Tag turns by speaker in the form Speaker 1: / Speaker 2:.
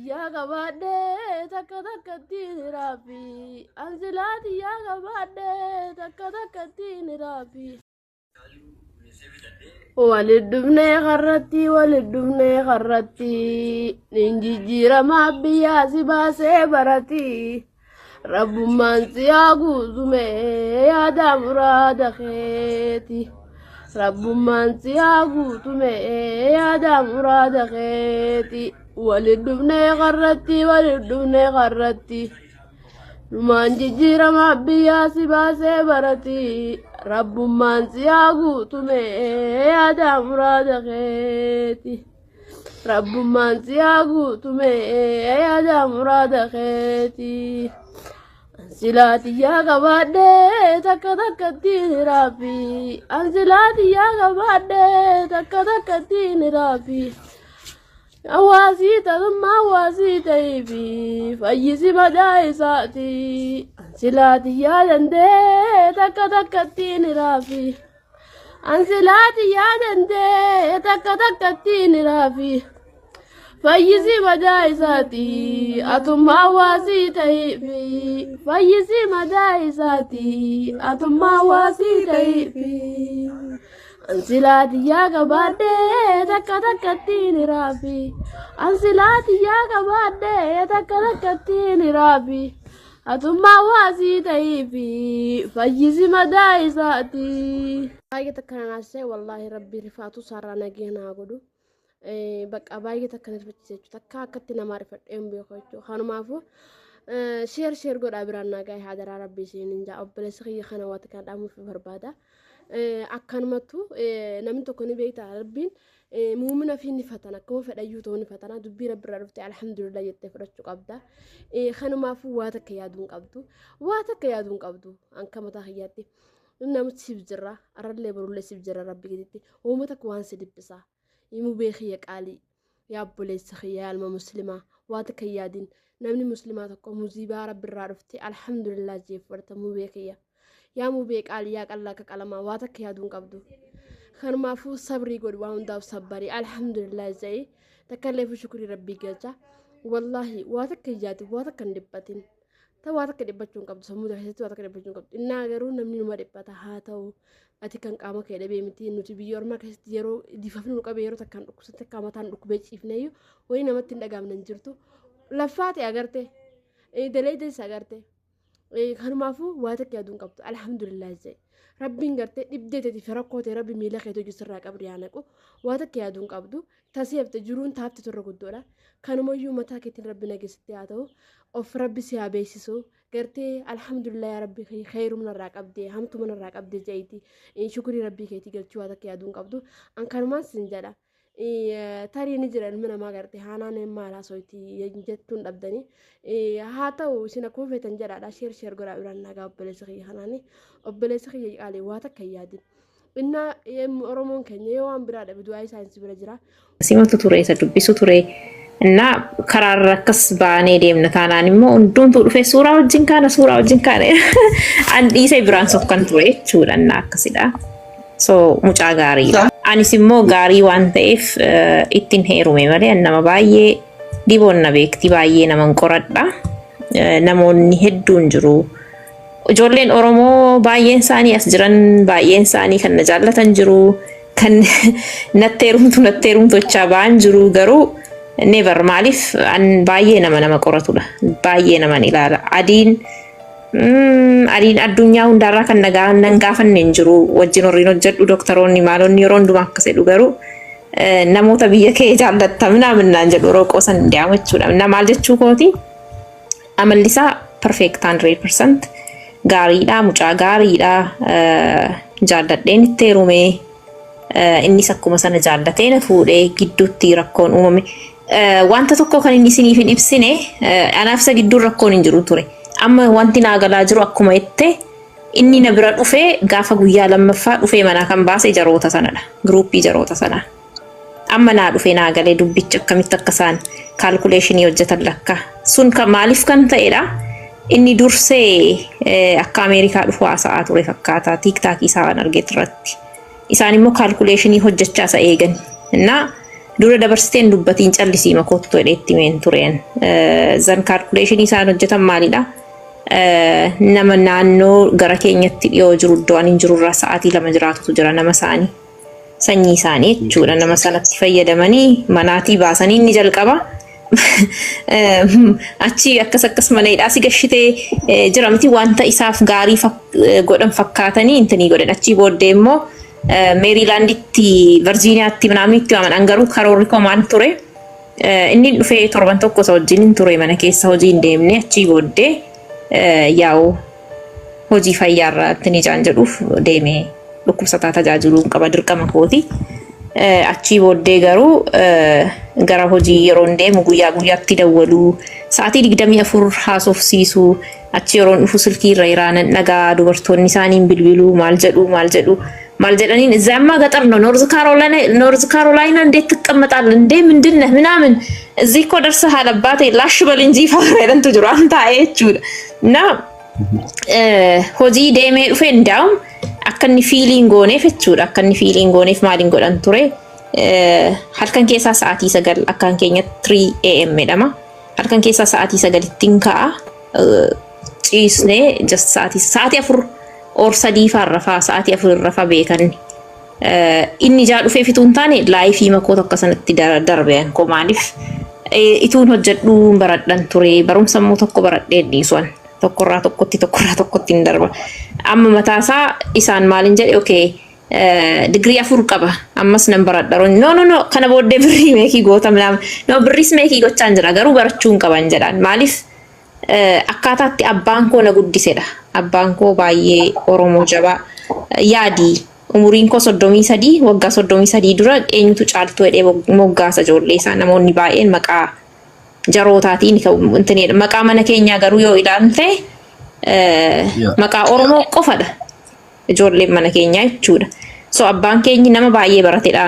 Speaker 1: يا قبادة تكتين رافي أنزلاتي يا قبادة تكتين رافي وللدبنة غرتي ننجي جيرا ما بياسي باسي برتي رب من سياقو زمي يا دامراد خيتي رب من سياقو زمي يا دامراد خيتي وللدبنة غرتي نمان جيرا ما بياسي باسي برتي رب من سياقو زمي يا دامراد خيتي رب من سياقو زمي يا دامراد خيتي أنزلاتي يا قبادة تكتين رافي أنزلاتي يا قبادة تكتين رافي أواسيت ثم أواسيت في فيسي مدايساتي أنزلاتي يا دندي تكتين رافي أنزلاتي يا دندي تكتين رافي فيسي مدايساتي أتم أواسيتي في فيسي مدايساتي أتم أواسيتي في أنزلاتي يا قبادة تكتين رافي أنزلاتي يا قبادة تكتين رافي أتم أواسيتي في فيسي مدايساتي هاي تكنا ناسي والله ربي رفاتو سارنا جينا قدو بقى باقي تكنت بتشيء تكا كتنا معرفة بيخوتو خانمافو شير قد أبرانا جاي هذا ربي سينجا أبلس خي خنوات كان دامو في بربادا أكن متو نمتو كوني بيت ربين مؤمنة في نفتنا كم في أيوتو نفتنا دبي رب رفتي الحمد لله يتفرج قبدا خانمافو واتك يادون قبدو أنك متخياتي نمت سيبجرا أرد برولة سيبجرا ربي جدتي ومتك وانس دبسا يمو بيخيك علي يا بوليس خيال ما مسلمة واتك يادين نمني مسلماتك ومزيبا رب الرارفتي الحمد لله جيف ورتا مو بيخيا يا مو بيك علي ياك الله كالما واتك يادون قبدو خانما فو صبري قد وان داو صبري الحمد لله زي تكلف شكري ربي جلجا والله واتك يادي واتك ندبتين تا واتك دبتون قبدو سمو دحيسي واتك دبتون قبدو إنا غيرو نمني نما دبتا هاتو ati kan qaama kee dhabee miti nuti biyya ormaa keessatti yeroo difafnu qabee yeroo takkaan dhukkubsatte qaamataan dhukkubee ciifneeyyu wayi namatti hin dhagaamnan jirtu laffaate agarte daleedes agarte kanumaafuu waa takka yaaduun qabdu alhamdulillah jee rabbiin garte dhibdeetati firakkoote rabbi miila keetu jisirraa qabdi yaanaqu waa takka yaaduun qabdu tasiifte jiruun taafte turre guddoodha kanumayyuu mataa keetiin rabbi nageessitti haa ta'u of rabbi si haa beeksisu gartee alhamdulillah ya rabbi khairum narraa qabdee hamtu narraa qabdee jeeti shukrii rabbii keetii galchuu waa takka yaaduun qabdu an kanumaan sin jedha tarii ni jira ilmi namaa gartee haanaan maalaa soyti jettuun dhabdanii haa ta'u isin akkuma feetan jedhaadha sheer godhaa biraan nagaa obboleessa kiyya kanaani obboleessa kiyya qaalee waa takka hin yaadin inna oromoon keenya yoo waan biraa dhabe du'aa isaanis bira jira
Speaker 2: simatu ture isa dubbisu ture እና ከራረከስ ባኔ ደምነ ታናን ሞ እንዱን ቱዱፌ ሱራ ወጅን ካነ አንዲ ሰይ ብራን ሶከን ቱሬ ቹላና ከሲዳ ሶ ሙጫ ጋሪ አኒሲሞ ጋሪ ዋንቴፍ ኢቲን ሄሩሜ ማለ እነማ ባዬ ዲቦና ቤክቲ ባዬ ነመን ቆረዳ ነሞኒ ሄዱን ጅሩ ጆሌን ኦሮሞ ባዬን ሳኒ አስጅራን ባዬን ሳኒ ከነጃለተን ጅሩ ከን ነቴሩምቶቻ ባንጅሩ ገሩ never maalif an baay'ee nama qoratudha baay'ee nama ilaala adiin addunyaa hundarraa kan nan gaafanne hin jiru wajjin horiin hojjedhu doktoroonni maalonni yeroo hundumaa akkas jedhu garuu namoota biyya kee jaallatta minaan jedhu roqoo san deemu jechuudha na maal jechuu kooti amallisaa perfect 100% gaariidha mucaa gaariidha jaalladheen itti heerumee innis akkuma sana jaallatee na fuudhee gidduutti rakkoon uumame wanta tokko kan inni isiniif hin ibsine anaaf isa gidduu rakkoon hin jiru ture amma wanti naagalaa jiru akkuma itti inni na bira dhufee gaafa guyyaa lammaffaa dhufee manaa kan baase jaroota sanadha gruupii jaroota sanaa amma naa dhufee naagalee dubbicha akkamitti akka isaan kaalkuleeshinii hojjetan lakka sun maaliif kan ta'edha inni dursee akka Ameerikaa dhufu haasa'aa ture fakkaata tiiktaakii isaan argeet irratti isaan immoo kaalkuleeshinii hojjechaa isa eegan na dura dabarsteen dubbatiin callisii makotto edheetti meen tureen. Zan calculation isaan hojjetan maalidha? Nama naannoo gara keenyatti dhiyoo jiru iddoo ani jirurraa sa'aatii 2 jiraatutu jira nama isaanii. Sanyii isaanii jechuudha nama sanatti fayyadamanii manaatii baasanii inni jalqaba. Achi akkas maleedhaa si gashitee jira miti wanta isaaf gaarii godhan fakkaatanii intanii godhan achi booddee immoo Meerilaanditti Virgiiniyaatti manaamitti waaman garuu karoorri koo maal ture inni dhufee torban tokko isa wajjin ture mana keessa hojii hin deemne achi booddee yaa'u hojii fayyaarratti ni jaan jedhuuf deemee dhukkubsataa tajaajiluun qaba dirqama kooti. Achi booddee garuu gara hojii yeroo deemu guyyaa guyyaatti dawwaluu sa'aatii 24 haasofsiisuu achi yeroo dhufu silkii irra iraanan dhagaa dubartoonni isaaniin bilbiluu maal jedhaniin እዛማ ገጠር ነው ኖርዝ ካሮላይና እንዴት ትቀመጣለህ እንዴ ምንድነህ ምናምን እዚህ እኮ ደርሰሃል አባቴ ላሽ በል እንጂ ፈረደን ትጅሩ አንተ አይቹ እና hojii deemee dhufe እንዳውም akkanni feeling gooneef jechuudha akkanni feeling gooneef maaliin godhan ture halkan keessaa sa'aatii 9 akkan keenya 3 am jedhama halkan keessaa sa'aatii 9 ka'a ciisnee just sa'aatii 4 or 3 farrafaa sa'aatii 4 rafa beekan inni jaa dhufee fituun taane laayifii makoo tokko sanatti darbeen ko maaliif ituun hojjedhu baradhan ture barumsa immoo tokko baradhee dhiisuun tokkorraa tokkotti hin darba amma mataasaa isaan maalin jedhe okay degree 4 qaba ammas nan baradharoon no kana booddee birrii meekii goota minam no birris meekii gochaan jira garuu barachuun qaban jedhan maaliif akkaataatti abbaan koo na guddisedha abbaan koo baay'ee oromoo jabaa yaadii umuriin koo 33 waggaa 33 dura eenyutu caaltu jedhee moggaasa ijoollee isaa namoonni baay'een maqaa jarootaatiin intanii maqaa mana keenyaa garuu yoo ilaalte maqaa oromoo qofadha ijoolleen mana keenyaa jechuudha so abbaan keenyi nama baay'ee baratedha